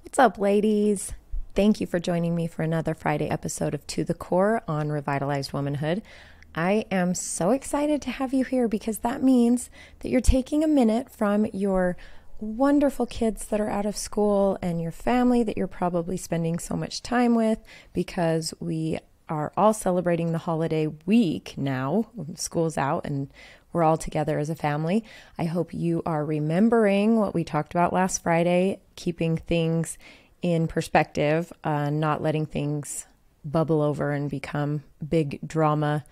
What's up, ladies? Thank you for joining me for another Friday episode of To the Core on Revitalized Womanhood. I am so excited to have you here because that means that you're taking a minute from your wonderful kids that are out of school and your family that you're probably spending so much time with, because we are all celebrating the holiday week now. School's out and we're all together as a family. I hope you are remembering what we talked about last Friday, keeping things in perspective, not letting things bubble over and become big drama,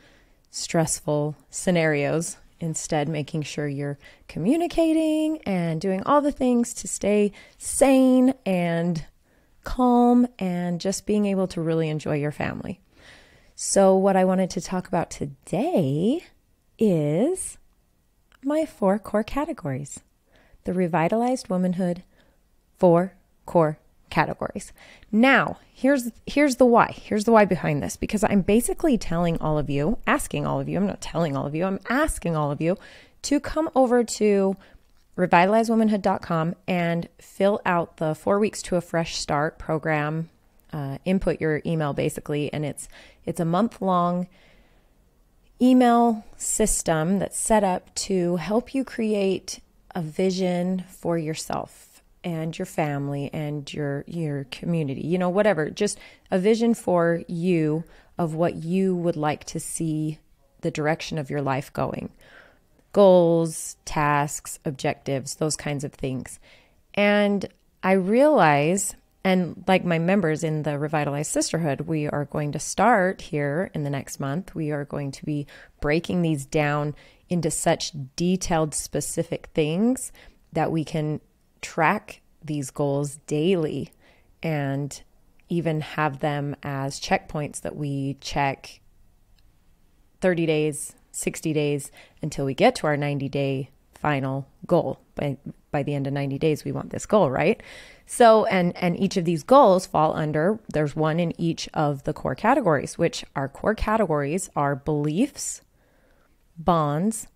stressful scenarios. Instead, making sure you're communicating and doing all the things to stay sane and calm and just being able to really enjoy your family. So what I wanted to talk about today is my 4 core categories. The Revitalized Womanhood 4 core categories. Now, here's the why. Here's the why behind this, because I'm basically telling all of you, asking all of you, I'm not telling all of you, I'm asking all of you to come over to revitalizedwomanhood.com and fill out the 4 weeks to a fresh start program, input your email basically, and it's a month-long email system that's set up to help you create a vision for yourself and your family and your community, whatever, just a vision for you of what you would like to see the direction of your life going. Goals, tasks, objectives, those kinds of things. And I realize, and like my members in the Revitalized Sisterhood, we are going to start here in the next month. We are going to be breaking these down into such detailed, specific things that we can track these goals daily and even have them as checkpoints that we check 30 days, 60 days until we get to our 90-day final goal. By the end of 90 days, we want this goal, right? So, and each of these goals fall under, there's one in each of the core categories, which our core categories are beliefs, bonds,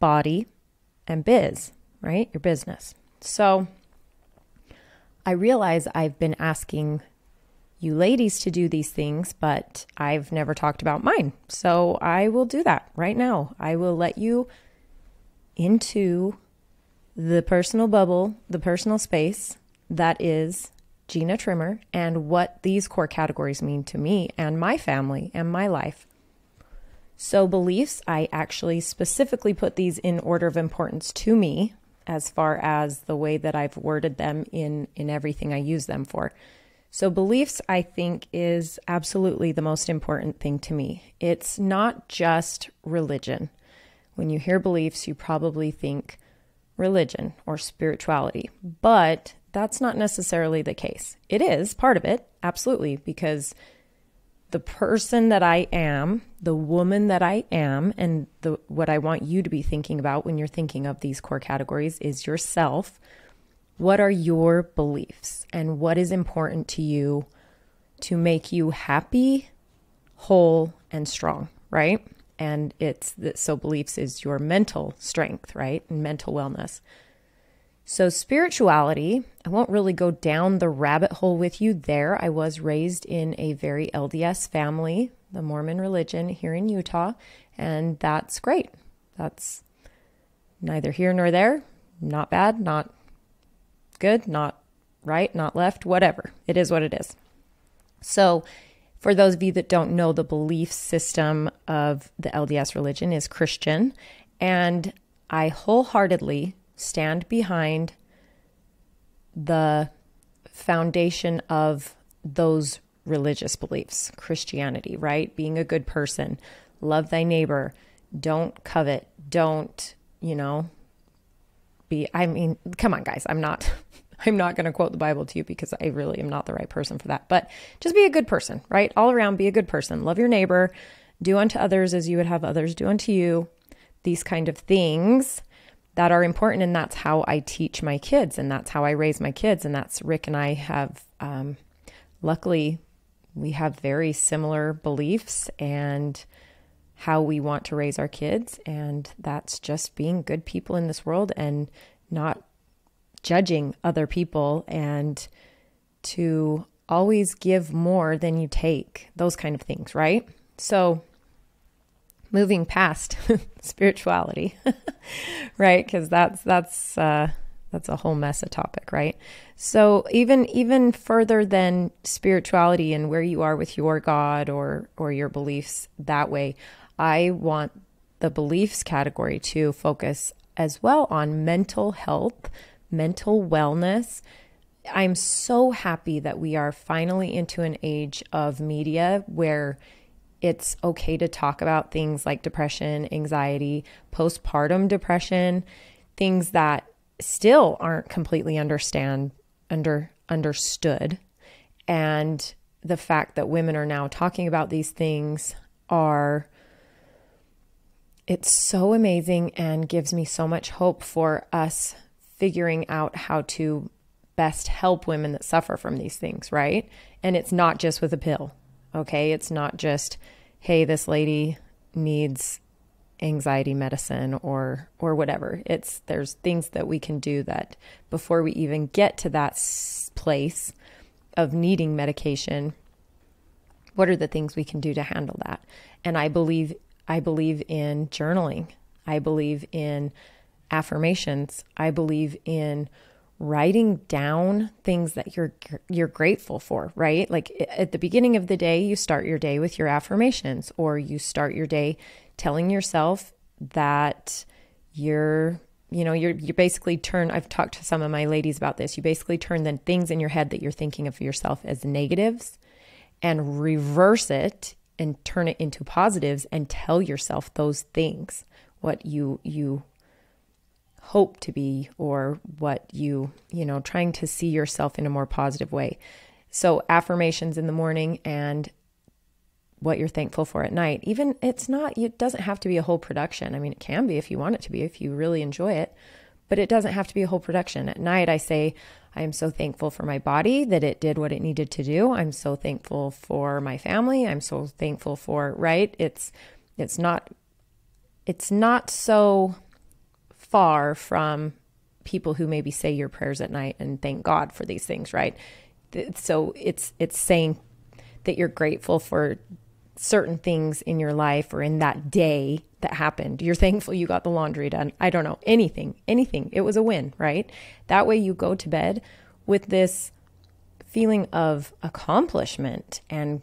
body, and biz, right? Your business. So I realize I've been asking you ladies to do these things, but I've never talked about mine. So I will do that right now. I will let you into the personal bubble, the personal space that is Gina Trimmer, and what these core categories mean to me and my family and my life. So beliefs, I actually specifically put these in order of importance to me as far as the way that I've worded them in everything I use them for. So beliefs, I think, is absolutely the most important thing to me. It's not just religion. When you hear beliefs, you probably think religion or spirituality, but that's not necessarily the case. It is part of it, absolutely, because the person that I am, the woman that I am, and what I want you to be thinking about when you're thinking of these core categories is yourself. What are your beliefs and what is important to you to make you happy, whole, and strong, right? And so beliefs is your mental strength, right? And mental wellness. So spirituality, I won't really go down the rabbit hole with you there. I was raised in a very LDS family, the Mormon religion here in Utah, and that's great. That's neither here nor there. Not bad, not good, not right, not left, whatever. It is what it is. So for those of you that don't know, the belief system of the LDS religion is Christian, and I wholeheartedly stand behind the foundation of those religious beliefs, Christianity, right? Being a good person, love thy neighbor, don't covet, don't, come on, guys, I'm not going to quote the Bible to you because I really am not the right person for that, but just be a good person, right? All around, be a good person, love your neighbor, do unto others as you would have others do unto you, these kind of things that are important. And that's how I teach my kids, and that's how I raise my kids. And that's Rick and I have, luckily, we have very similar beliefs and how we want to raise our kids. And that's just being good people in this world and not judging other people and to always give more than you take, those kind of things, right? So moving past spirituality, right? Because that's a whole mess of topic, right? So even further than spirituality and where you are with your God or your beliefs that way, I want the beliefs category to focus as well on mental health, mental wellness. I'm so happy that we are finally into an age of media where it's okay to talk about things like depression, anxiety, postpartum depression, things that still aren't completely understood. And the fact that women are now talking about these things it's so amazing and gives me so much hope for us figuring out how to best help women that suffer from these things, right? And it's not just with a pill, okay? It's not just, hey, this lady needs anxiety medicine or whatever. There's things that we can do that before we even get to that place of needing medication. What are the things we can do to handle that? And I believe in journaling. I believe in affirmations. I believe in writing down things that you're grateful for, right? Like at the beginning of the day, you start your day with your affirmations, or you start your day telling yourself that you basically I've talked to some of my ladies about this. You basically turn the things in your head that you're thinking of yourself as negatives and reverse it and turn it into positives and tell yourself those things, what you hope to be, or what trying to see yourself in a more positive way. So affirmations in the morning and what you're thankful for at night. Even it doesn't have to be a whole production. I mean, it can be if you want it to be, if you really enjoy it, but it doesn't have to be a whole production. At night, I say, I am so thankful for my body that it did what it needed to do. I'm so thankful for my family. I'm so thankful for, right? It's not so far from people who maybe say your prayers at night and thank God for these things, right? So it's saying that you're grateful for certain things in your life or in that day that happened. You're thankful you got the laundry done. I don't know, anything. It was a win, right? That way you go to bed with this feeling of accomplishment and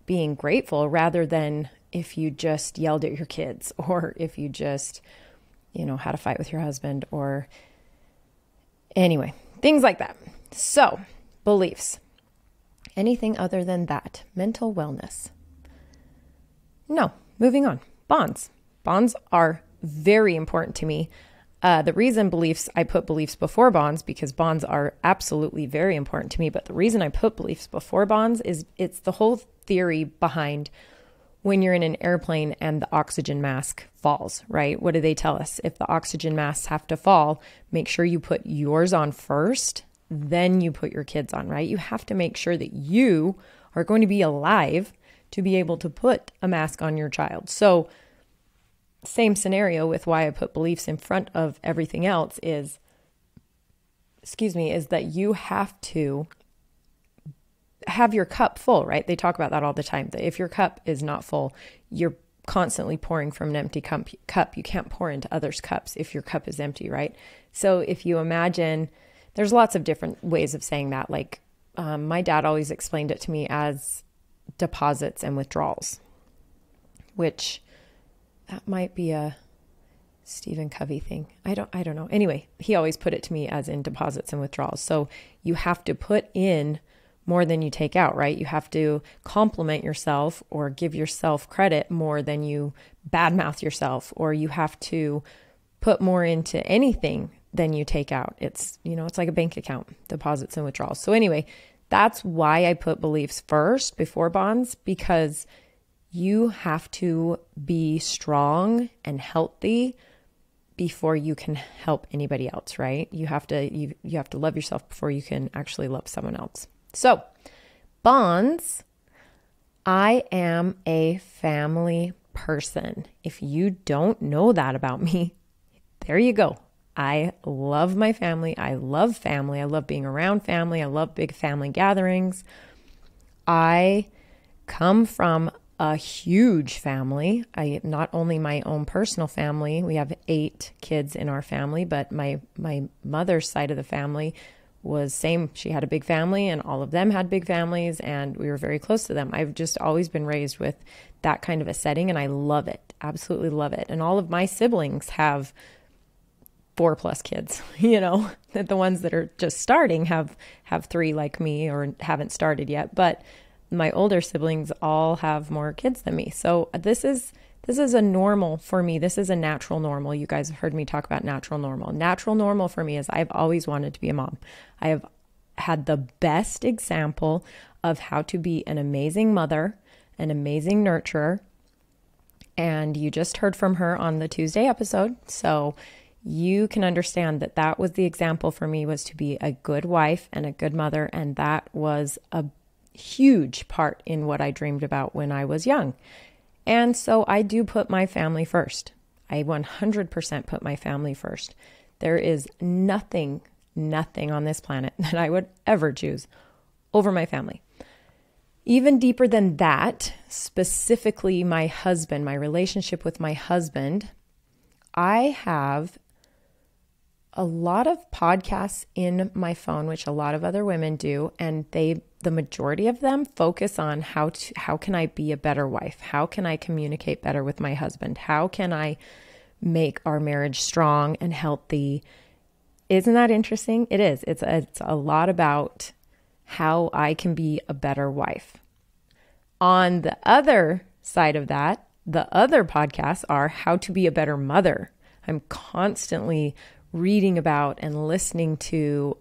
being grateful, rather than if you just yelled at your kids, or if you just, had a fight with your husband, or anyway, things like that. So beliefs, anything other than that, mental wellness. No, moving on. Bonds. Bonds are very important to me. The reason I put beliefs before bonds, because bonds are absolutely very important to me. But the reason I put beliefs before bonds is it's the whole theory behind when you're in an airplane and the oxygen mask falls, right? What do they tell us? If the oxygen masks have to fall, make sure you put yours on first, then you put your kids on, right? You have to make sure that you are going to be alive to be able to put a mask on your child. So same scenario with why I put beliefs in front of everything else is that you have to have your cup full, right? They talk about that all the time, that if your cup is not full, you're constantly pouring from an empty cup. You can't pour into others' cups if your cup is empty, right? So if you imagine, there's lots of different ways of saying that. Like my dad always explained it to me as deposits and withdrawals, which that might be a Stephen Covey thing. I don't know. Anyway, he always put it to me as in deposits and withdrawals. So you have to put in more than you take out, right? You have to compliment yourself or give yourself credit more than you badmouth yourself, or you have to put more into anything than you take out. It's like a bank account, deposits and withdrawals. So anyway, that's why I put beliefs first before bonds, because you have to be strong and healthy before you can help anybody else, right? You have to love yourself before you can actually love someone else. So bonds, I am a family person. If you don't know that about me, there you go. I love my family. I love family. I love being around family. I love big family gatherings. I come from a huge family. Not only my own personal family, we have 8 kids in our family, but my mother's side of the family was same. She had a big family and all of them had big families and we were very close to them. I've just always been raised with that kind of a setting and I love it. Absolutely love it. And all of my siblings have 4+ kids, that the ones that are just starting have 3 like me or haven't started yet. But my older siblings all have more kids than me. So this is a normal for me. This is a natural normal. You guys have heard me talk about natural normal. Natural normal for me is I've always wanted to be a mom. I have had the best example of how to be an amazing mother, an amazing nurturer. And you just heard from her on the Tuesday episode. So you can understand that was the example for me, was to be a good wife and a good mother. And that was a huge part in what I dreamed about when I was young. And so I do put my family first. I 100% put my family first. There is nothing on this planet that I would ever choose over my family. Even deeper than that, specifically my husband, my relationship with my husband, I have a lot of podcasts in my phone, which a lot of other women do, and the majority of them focus on how can I be a better wife? How can I communicate better with my husband? How can I make our marriage strong and healthy? Isn't that interesting? It is. It's a lot about how I can be a better wife. On the other side of that, the other podcasts are how to be a better mother. I'm constantly reading about and listening to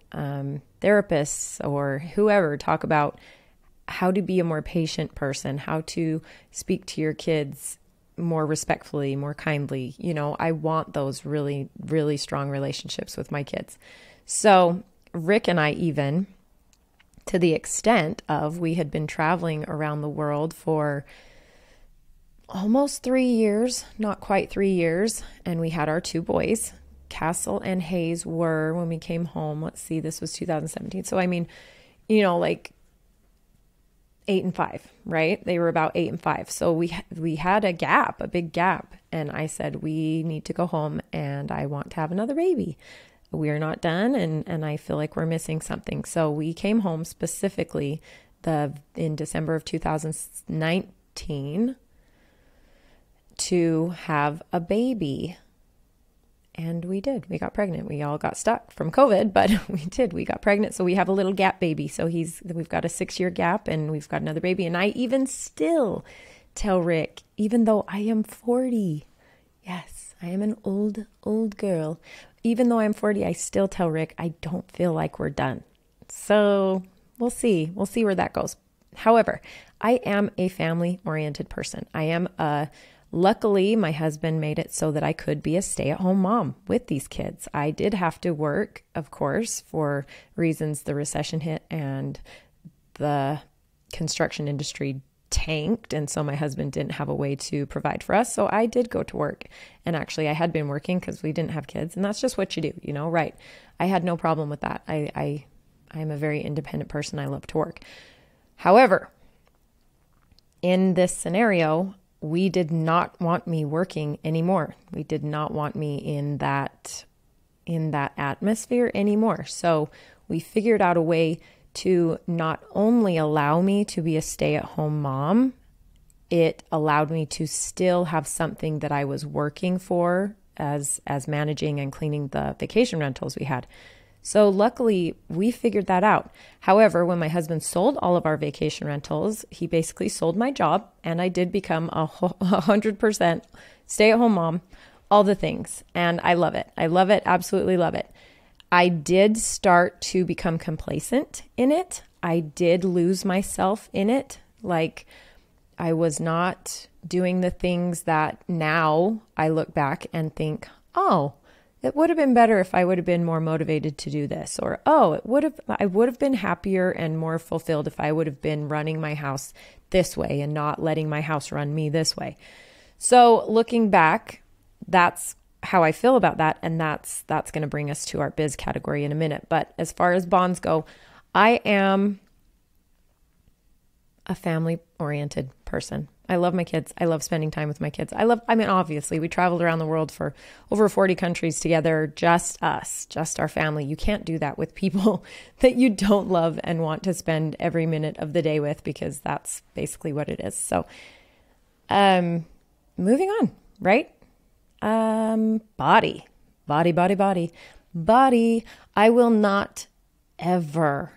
therapists or whoever talk about how to be a more patient person, how to speak to your kids more respectfully, more kindly. I want those really, really strong relationships with my kids. So Rick and I, even to the extent of, we had been traveling around the world for almost 3 years, not quite 3 years. And we had our 2 boys. Castle and Hayes were, when we came home, let's see, this was 2017. So, like 8 and 5, right? They were about 8 and 5. So we had a big gap. And I said, we need to go home and I want to have another baby. We are not done. And I feel like we're missing something. So we came home specifically in December of 2019 to have a baby. And we did. We got pregnant. We all got stuck from COVID, but we did. We got pregnant. So we have a little gap baby. So we've got a 6-year gap and we've got another baby. And I even still tell Rick, even though I am 40, yes, I am an old girl. Even though I'm 40, I still tell Rick, I don't feel like we're done. So we'll see. We'll see where that goes. However, I am a family-oriented person. Luckily, my husband made it so that I could be a stay-at-home mom with these kids. I did have to work, of course, for reasons the recession hit and the construction industry tanked. And so my husband didn't have a way to provide for us. So I did go to work. And actually, I had been working because we didn't have kids. And that's just what you do, right? I had no problem with that. I'm a very independent person. I love to work. However, in this scenario, we did not want me working anymore. We did not want me in that atmosphere anymore. So we figured out a way to not only allow me to be a stay-at-home mom, it allowed me to still have something that I was working for as managing and cleaning the vacation rentals we had. So luckily, we figured that out. However, when my husband sold all of our vacation rentals, he basically sold my job, and I did become 100% stay-at-home mom, all the things. And I love it. I love it. Absolutely love it. I did start to become complacent in it. I did lose myself in it. Like, I was not doing the things that now I look back and think, oh, it would have been better if I would have been more motivated to do this, or, oh, I would have been happier and more fulfilled if I would have been running my house this way and not letting my house run me this way. So looking back, that's how I feel about that. And that's going to bring us to our biz category in a minute. But as far as bonds go, I am a family oriented person. I love my kids. I love spending time with my kids. Obviously we traveled around the world for over 40 countries together, just us, just our family. You can't do that with people that you don't love and want to spend every minute of the day with, because that's basically what it is. So, moving on, right? Body. I will not ever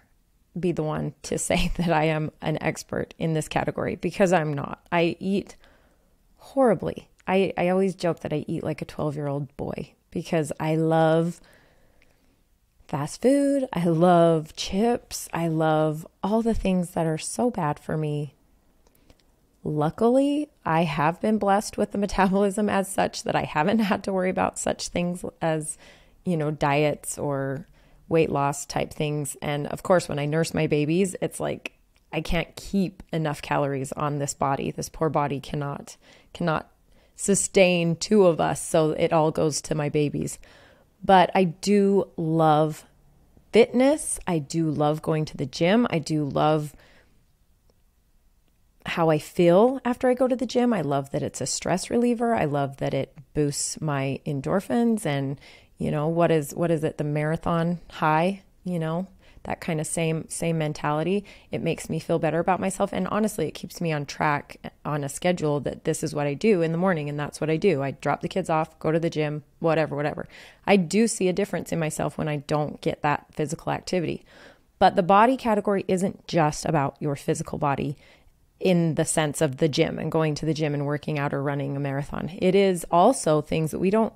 be the one to say that I am an expert in this category, because I'm not. I eat horribly. I always joke that I eat like a 12-year-old boy, because I love fast food. I love chips. I love all the things that are so bad for me. Luckily, I have been blessed with the metabolism as such that I haven't had to worry about such things as, diets or weight loss type things. And of course, when I nurse my babies, it's like I can't keep enough calories on this body. This poor body cannot sustain two of us, so it all goes to my babies. But I do love fitness. I do love going to the gym. I do love how I feel after I go to the gym. I love that it's a stress reliever. I love that it boosts my endorphins and what is it? The marathon high, that kind of same mentality. It makes me feel better about myself. And honestly, it keeps me on track, on a schedule that this is what I do in the morning. And that's what I do. I drop the kids off, go to the gym, whatever. I do see a difference in myself when I don't get that physical activity. But the body category isn't just about your physical body in the sense of the gym and going to the gym and working out or running a marathon. It is also things that we don't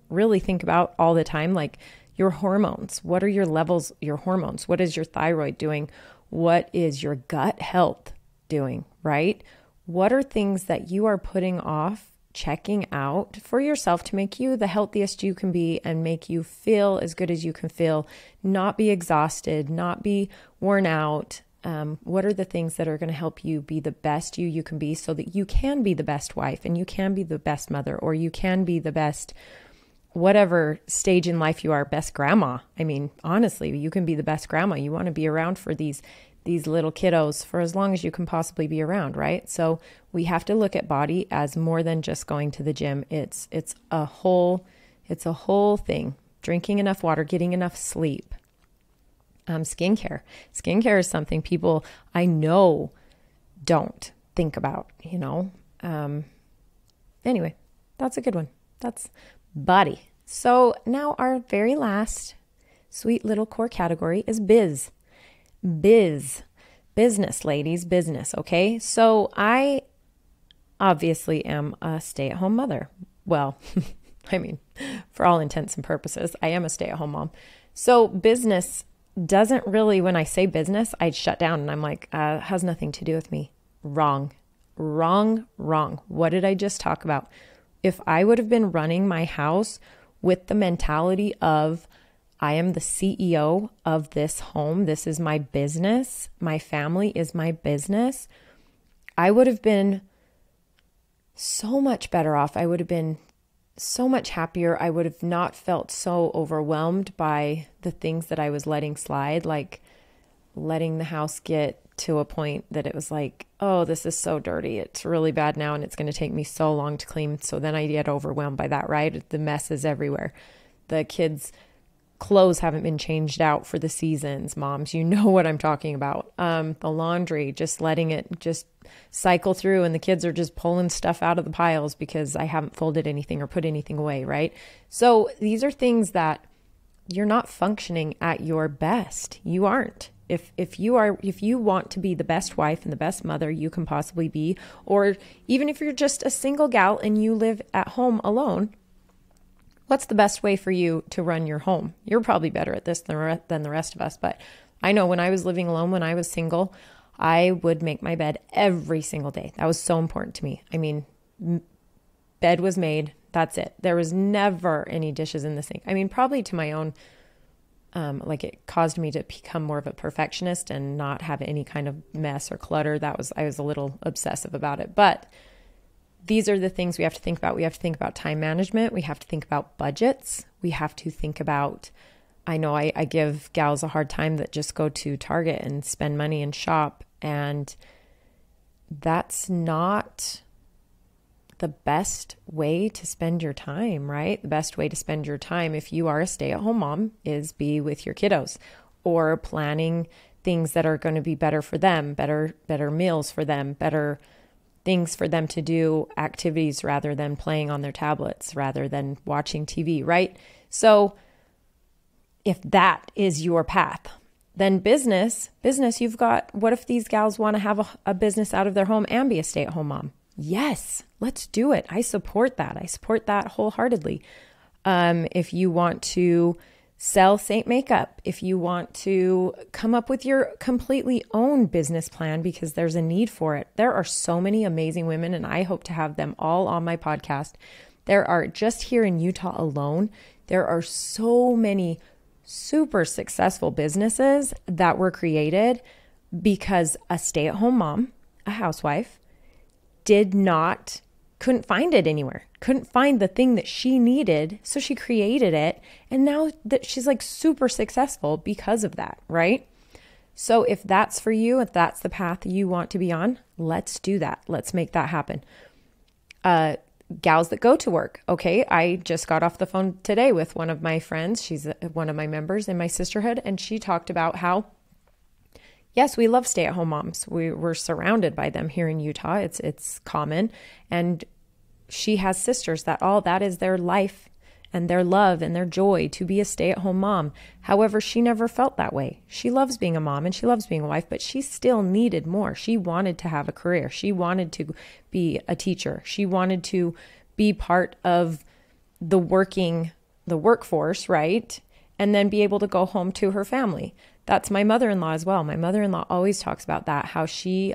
really think about all the time, like your hormones. What are your levels, your hormones? What is your thyroid doing? What is your gut health doing, right? What are things that you are putting off checking out for yourself to make you the healthiest you can be and make you feel as good as you can feel, not be exhausted, not be worn out? What are the things that are going to help you be the best you can be, so that you can be the best wife and you can be the best mother, or you can be the best, whatever stage in life you are, best grandma. I mean, honestly, you can be the best grandma. You want to be around for these little kiddos for as long as you can possibly be around, right? So we have to look at body as more than just going to the gym. It's a whole thing. Drinking enough water, getting enough sleep. Skincare. Skincare is something people I know don't think about, Anyway, that's a good one. That's body. So now our very last sweet little core category is biz. Business, ladies, business. Okay. So I obviously am a stay-at-home mother. Well, for all intents and purposes, I am a stay-at-home mom. So business doesn't really, when I say business, I shut down and I'm like, has nothing to do with me. Wrong. What did I just talk about? If I would have been running my house with the mentality of, I am the CEO of this home, this is my business, my family is my business, I would have been so much better off. I would have been so much happier. I would have not felt so overwhelmed by the things that I was letting slide, like letting the house get to a point that it was like, oh, this is so dirty. It's really bad now and it's going to take me so long to clean. So then I get overwhelmed by that, right? The mess is everywhere. The kids' clothes haven't been changed out for the seasons. Moms, you know what I'm talking about. The laundry, just letting it just cycle through and the kids are just pulling stuff out of the piles because I haven't folded anything or put anything away, right? So these are things that you're not functioning at your best. You aren't. If you want to be the best wife and the best mother you can possibly be, or even if you're just a single gal and you live at home alone, what's the best way for you to run your home? You're probably better at this than the rest of us, but I know when I was living alone, when I was single, I would make my bed every single day. That was so important to me. I mean, bed was made. That's it. There was never any dishes in the sink. I mean, probably to my own, like it caused me to become more of a perfectionist and not have any kind of mess or clutter. I was a little obsessive about it, but these are the things we have to think about. We have to think about time management. We have to think about budgets. We have to think about, I know I give gals a hard time that just go to Target and spend money and shop, and that's not the best way to spend your time, right? The best way to spend your time if you are a stay-at-home mom is be with your kiddos, or planning things that are going to be better for them, better meals for them, better things for them to do, activities rather than playing on their tablets, rather than watching TV, right? So if that is your path, then business, you've got, what if these gals want to have a business out of their home and be a stay-at-home mom? Yes, let's do it. I support that. I support that wholeheartedly. If you want to sell Saint makeup, if you want to come up with your completely own business plan because there's a need for it. There are so many amazing women, and I hope to have them all on my podcast. There are, just here in Utah alone, there are so many super successful businesses that were created because a stay-at-home mom, a housewife, couldn't find it anywhere, couldn't find the thing that she needed. So she created it. And now that she's like super successful because of that, right? So if that's for you, if that's the path you want to be on, let's do that. Let's make that happen. Gals that go to work. Okay. I just got off the phone today with one of my friends. She's one of my members in my sisterhood. And she talked about how, yes, we love stay-at-home moms. We're surrounded by them here in Utah. It's common. And she has sisters that is their life and their love and their joy to be a stay-at-home mom. However, she never felt that way. She loves being a mom and she loves being a wife, but she still needed more. She wanted to have a career. She wanted to be a teacher. She wanted to be part of the workforce, right? And then be able to go home to her family. That's my mother-in-law as well. My mother-in-law always talks about that, how she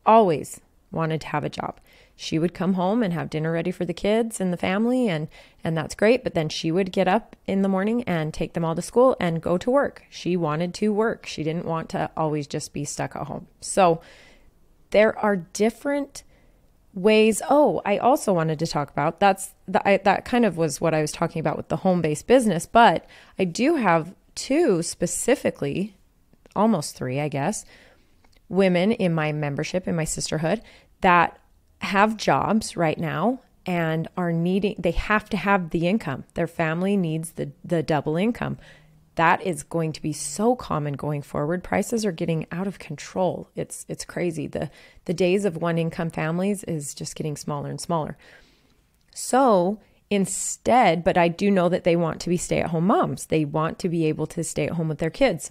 always wanted to have a job. She would come home and have dinner ready for the kids and the family, and that's great. But then she would get up in the morning and take them all to school and go to work. She wanted to work. She didn't want to always just be stuck at home. So there are different ways. Oh, I also wanted to talk about, that kind of was what I was talking about with the home-based business, but I do have two specifically, almost three, I guess, women in my membership, in my sisterhood, that have jobs right now and they have to have the income. Their family needs the double income. That is going to be so common going forward. Prices are getting out of control. It's crazy. The days of one income families is just getting smaller and smaller. So instead, but I do know that they want to be stay-at-home moms. They want to be able to stay at home with their kids.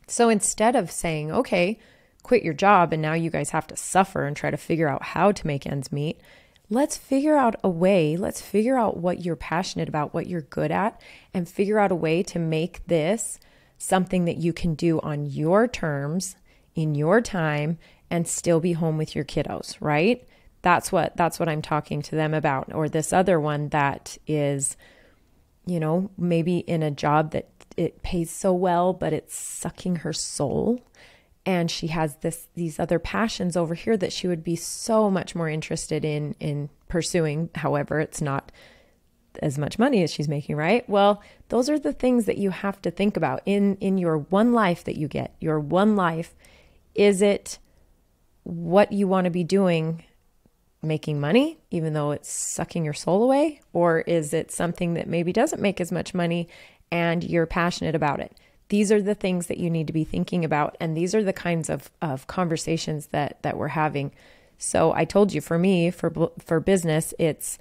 So instead of saying, okay, quit your job and now you guys have to suffer and try to figure out how to make ends meet, let's figure out a way. Let's figure out what you're passionate about, what you're good at, and figure out a way to make this something that you can do on your terms, in your time, and still be home with your kiddos, right? That's what I'm talking to them about. Or this other one that is, maybe in a job that it pays so well, but it's sucking her soul. And she has these other passions over here that she would be so much more interested in pursuing. However, it's not as much money as she's making, right? Well, those are the things that you have to think about in your one life that you get. Your one life, is it what you want to be doing, making money, even though it's sucking your soul away? Or is it something that maybe doesn't make as much money and you're passionate about it? These are the things that you need to be thinking about. And these are the kinds of conversations that we're having. So I told you, for me, for business, it's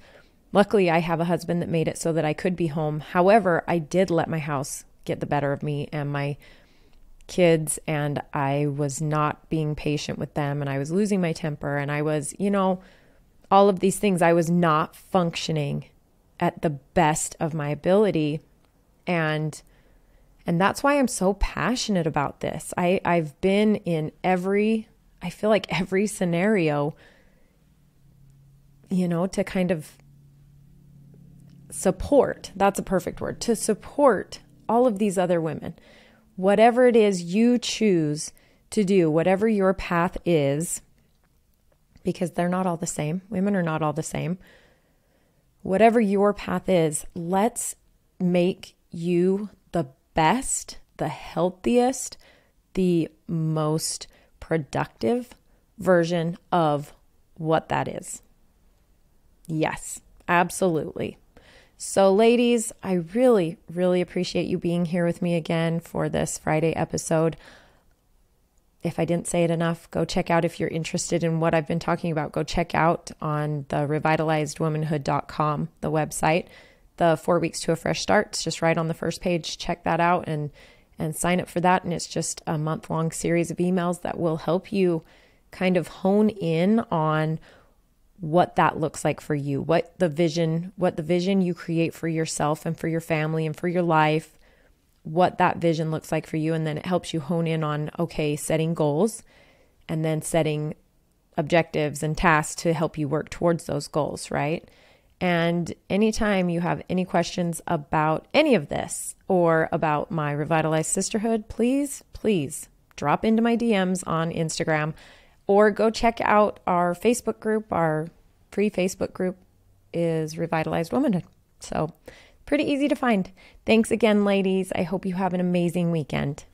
luckily I have a husband that made it so that I could be home. However, I did let my house get the better of me and my kids, and I was not being patient with them, and I was losing my temper, and I was, all of these things. I was not functioning at the best of my ability. And that's why I'm so passionate about this. I've been in I feel like every scenario, to kind of support, that's a perfect word, to support all of these other women. Whatever it is you choose to do, whatever your path is, because they're not all the same. Women are not all the same. Whatever your path is, let's make you the best, the healthiest, the most productive version of what that is. Yes, absolutely. So ladies, I really, really appreciate you being here with me again for this Friday episode. If I didn't say it enough, go check out, if you're interested in what I've been talking about, go check out on the revitalizedwomanhood.com, the website, the 4 weeks to a fresh start. It's just right on the first page. Check that out and sign up for that. And it's just a month-long series of emails that will help you kind of hone in on what that looks like for you, what the vision you create for yourself and for your family and for your life, what that vision looks like for you. And then it helps you hone in on, okay, setting goals and then setting objectives and tasks to help you work towards those goals, right? And anytime you have any questions about any of this or about my Revitalized Sisterhood, please drop into my DMs on Instagram or go check out our Facebook group. Our free Facebook group is Revitalized Womanhood. So pretty easy to find. Thanks again, ladies. I hope you have an amazing weekend.